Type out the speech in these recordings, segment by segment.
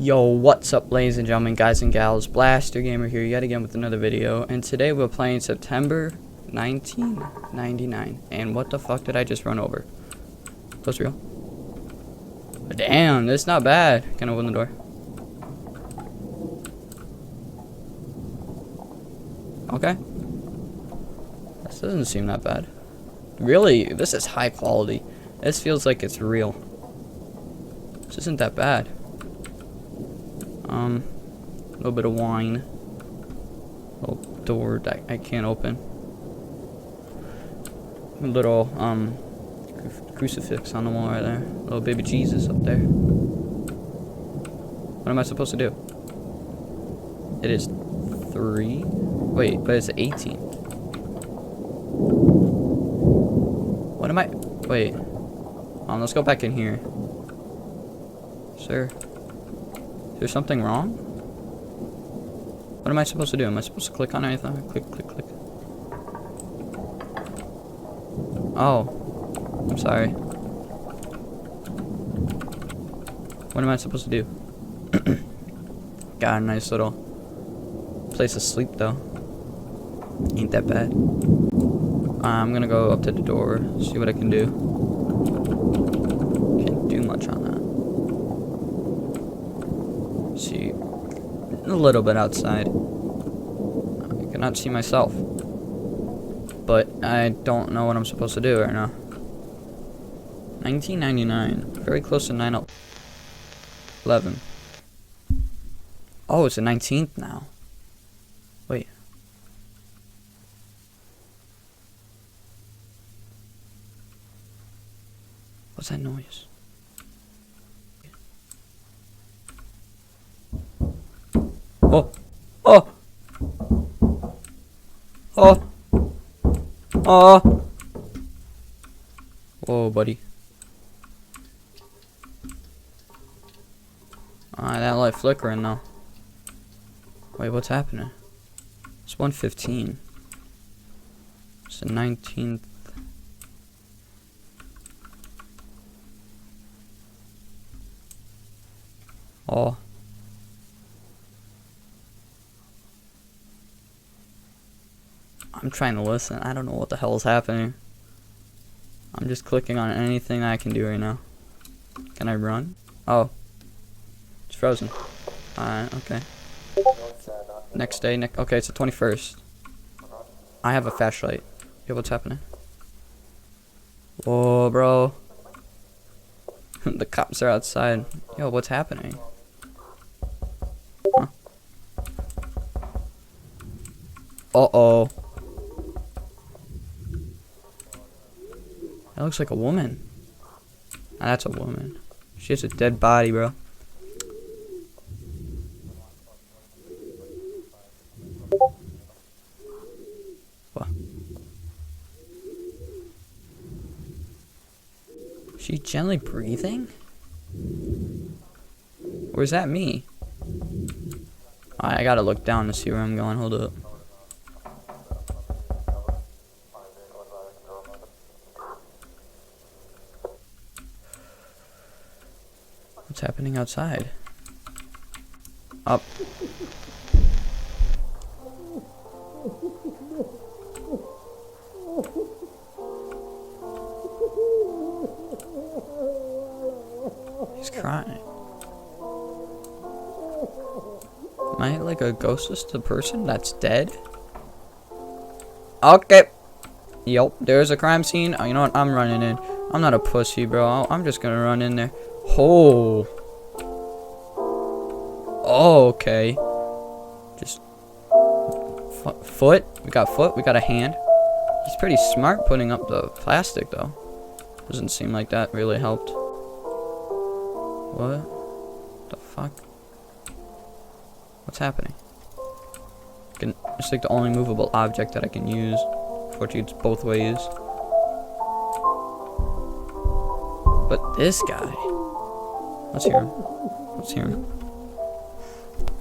Yo, what's up, ladies and gentlemen, guys and gals? Blaster Gamer here yet again with another video, and today we're playing September 1999. And what the fuck did I just run over? That's real. Damn, that's not bad. Can I open the door? Okay. This doesn't seem that bad. Really, this is high quality. This feels like it's real. This isn't that bad. A little bit of wine. Little door that I can't open. A little, crucifix on the wall right there. Little baby Jesus up there. What am I supposed to do? It is 3. Wait, but it's 18. What am I? Wait. Let's go back in here. Sir. Is there something wrong? What am I supposed to do? Am I supposed to click on anything? Click, click, click. Oh. I'm sorry. What am I supposed to do? Got a nice little place to sleep, though. Ain't that bad. I'm gonna go up to the door, see what I can do. Can't do much on that. See a little bit outside. I cannot see myself, but I don't know what I'm supposed to do right now. 1999, very close to 9/11. Oh, it's the 19th now. Wait. What's that noise? Oh! Oh! Oh! Oh! Whoa, buddy. That light flickering though. Wait, what's happening? It's 1:15. It's the 19th. Oh. I'm trying to listen. I don't know what the hell is happening. I'm just clicking on anything I can do right now. Can I run? Oh. It's frozen. Alright, okay. Next day, okay, it's the 21st. I have a flashlight. Yo, what's happening? Whoa, bro. The cops are outside. Yo, what's happening? Huh? Uh-oh. That looks like a woman. That's a woman. She has a dead body, bro. What? She's gently breathing? Or is that me? I gotta look down to see where I'm going. Hold up. What's happening outside? Up. He's crying. Am I like a ghostless person that's dead? Okay. Yup, there's a crime scene. Oh, you know what? I'm running in. I'm not a pussy, bro. I'm just gonna run in there. Oh. Oh, okay. Just foot. We got foot. We got a hand. He's pretty smart putting up the plastic, though. Doesn't seem like that really helped. What the fuck? What's happening? It's like the only movable object that I can use. Fortunately, it's both ways. But this guy. Let's hear him. Let's hear him.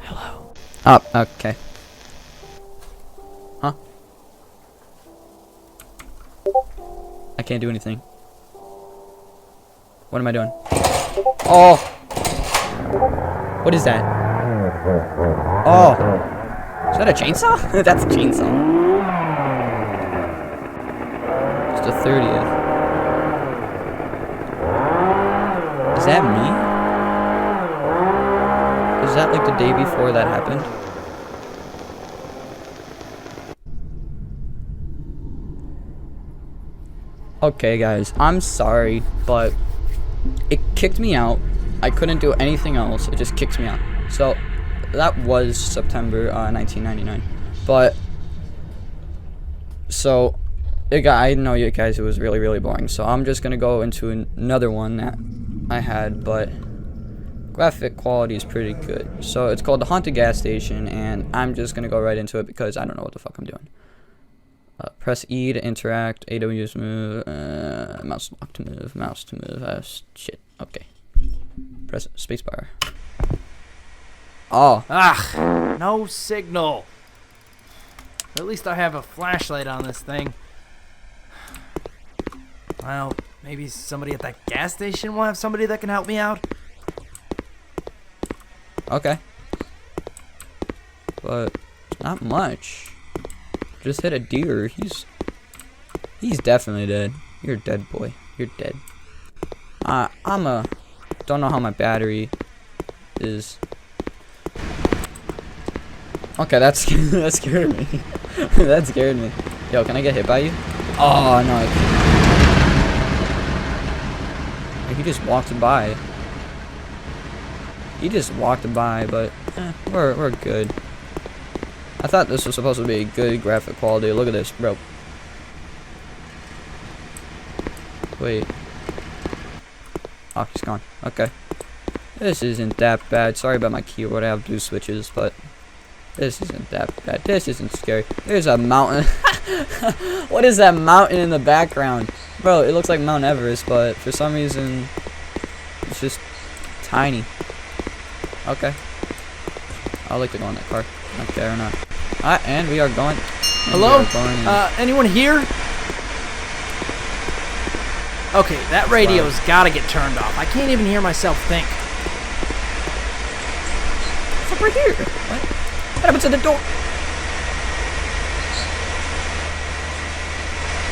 Hello. Oh, okay. Huh? I can't do anything. What am I doing? Oh! What is that? Oh. Is that a chainsaw? That's a chainsaw. It's the 30th. Is that me? Is that like the day before that happened? Okay, guys, I'm sorry, but it kicked me out. I couldn't do anything else. It just kicked me out. So that was September 1999. But so I know you guys, it was really, really boring. So I'm just gonna go into another one that I had, but graphic quality is pretty good. So it's called The Haunted Gas Station, and I'm just gonna go right into it because I don't know what the fuck I'm doing. Press E to interact, AW's move, mouse lock to move, mouse to move, shit, okay. Press spacebar. Oh. Ah, no signal. At least I have a flashlight on this thing. Well, maybe somebody at that gas station will have somebody that can help me out. Okay. But not much. Just hit a deer. He's definitely dead. You're dead, boy. You're dead. Don't know how my battery is. Okay, that scared me. That scared me. Yo, can I get hit by you? Oh no. He just walked by. He just walked by, but we're good. I thought this was supposed to be good graphic quality. Look at this, bro. Wait. Oh, he's gone. Okay. This isn't that bad. Sorry about my keyboard. I have blue switches, but this isn't that bad. This isn't scary. There's a mountain. What is that mountain in the background? Bro, it looks like Mount Everest, but for some reason, it's just tiny. Okay. I'd like to go in that car. Okay, or not. And we are going. Hello? Anyone here? Okay, that radio's gotta get turned off. I can't even hear myself think. It's up right here. What happened to the door?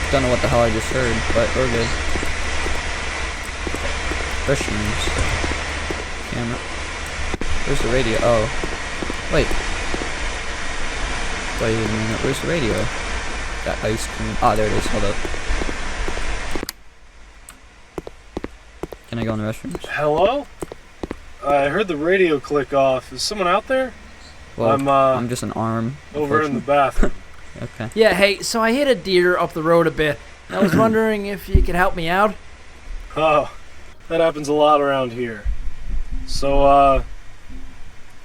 Don't know what the hell I just heard, but we're good. Restrooms. Camera. Where's the radio? Oh. Wait. Wait a minute, where's the radio? Got ice cream. Oh, there it is. Hold up. Can I go in the restrooms? Hello? I heard the radio click off. Is someone out there? Well, I'm just an arm. Over in the bathroom. Okay. Yeah, hey, so I hit a deer up the road a bit. I was wondering if you could help me out. Oh, that happens a lot around here. So,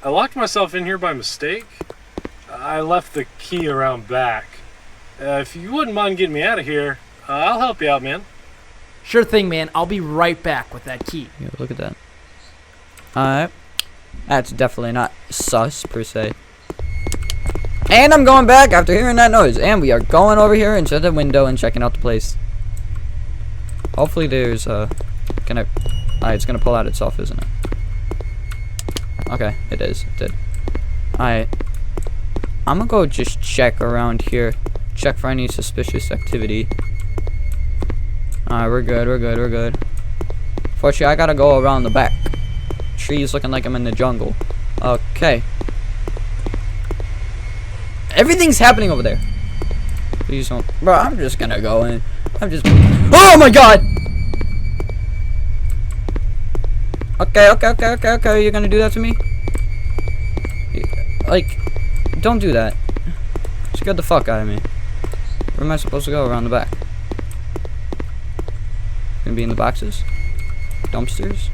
I locked myself in here by mistake. I left the key around back. If you wouldn't mind getting me out of here, I'll help you out, man. Sure thing, man. I'll be right back with that key. Yeah, look at that. Alright. That's definitely not sus, per se. And I'm going back after hearing that noise. And we are going over here into the window and checking out the place. Hopefully there's, Alright, it's gonna pull out itself, isn't it? Okay, it is. It did. Alright. I'm gonna go just check around here. Check for any suspicious activity. Alright, we're good. Fortunately, I gotta go around the back. Trees looking like I'm in the jungle. Okay. Everything's happening over there. Please don't. Bro, I'm just gonna go in. Oh my god! Okay. You're gonna do that to me? Like, don't do that. Scared the fuck out of me. Where am I supposed to go? Around the back? Gonna be in the boxes? Dumpsters?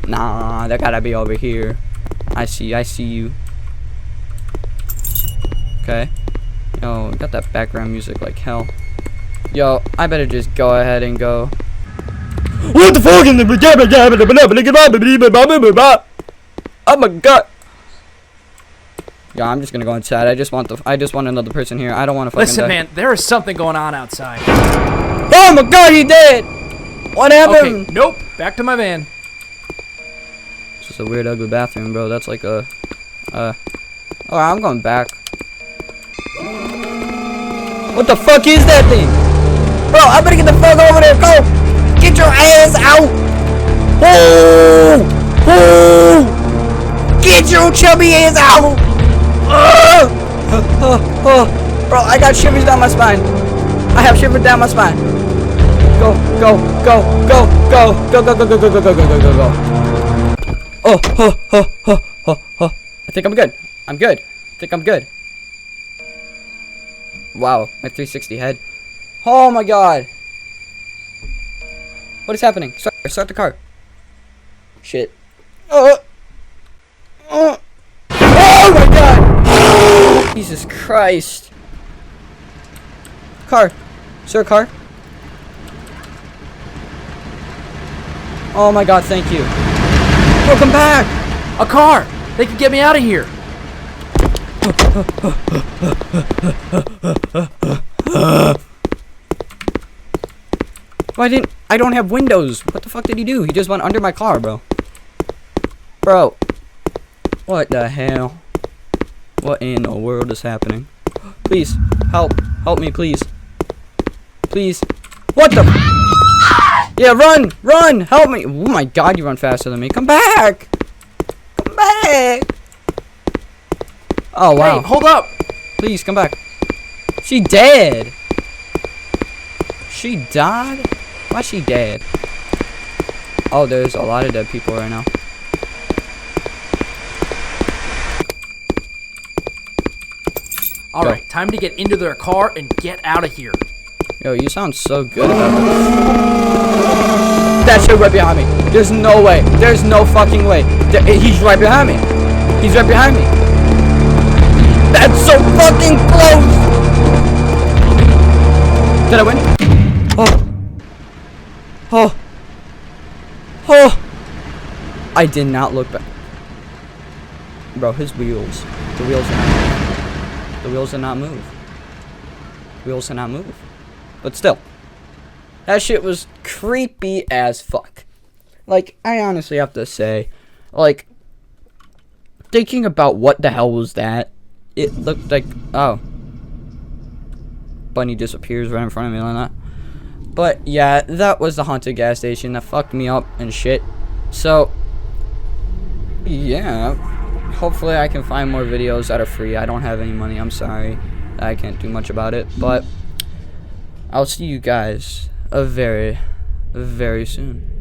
Nah, they gotta be over here. I see you. Okay. Yo, got that background music like hell. Yo, I better just go ahead and go. What the fuck? Oh my god. Yeah, I'm just gonna go inside. I just want another person here. I don't want to fucking Listen, die. man, there is something going on outside. Oh my god, he dead! What happened? Okay, nope. Back to my van. Just a weird, ugly bathroom, bro. That's like a, oh, I'm going back. What the fuck is that thing? Bro, I'm gonna get the fuck over there. Go! Get your ass out! Oh! Oh! Get your chubby ass out! Bro, I got shivers down my spine. I have shivers down my spine. Go, go, go, go, go, go, go, go, go, go, go, go, go, go, go. Oh. I think I'm good. I'm good. I think I'm good. Wow, my 360 head. Oh my god. What is happening? Start the car. Shit. Oh my god. Jesus Christ. Car. Sir, car. Oh my god, thank you. Welcome back. A car! They can get me out of here! I don't have windows. What the fuck did he do? He just went under my car, bro. Bro. What the hell? What in the world is happening? Please, help. Help me, please. Please. What the? Yeah, run! Run! Help me! Oh my god, you run faster than me. Come back! Come back! Oh, wow. Hey, hold up! Please, come back. She dead! She died? Why she dead? Oh, there's a lot of dead people right now. Alright, time to get into their car and get out of here. Yo, you sound so good about this. That shit right behind me. There's no way. There's no fucking way. He's right behind me. He's right behind me. That's so fucking close. Did I win? Oh. I did not look back. Bro, his wheels. The wheels did not move. The wheels did not move. Wheels did not move. But still, that shit was creepy as fuck. Like, I honestly have to say, like, thinking about what the hell was that, it looked like, oh, bunny disappears right in front of me like that. But yeah, that was the haunted gas station that fucked me up and shit. So, yeah, hopefully I can find more videos that are free. I don't have any money, I'm sorry. I can't do much about it, but I'll see you guys very, very soon.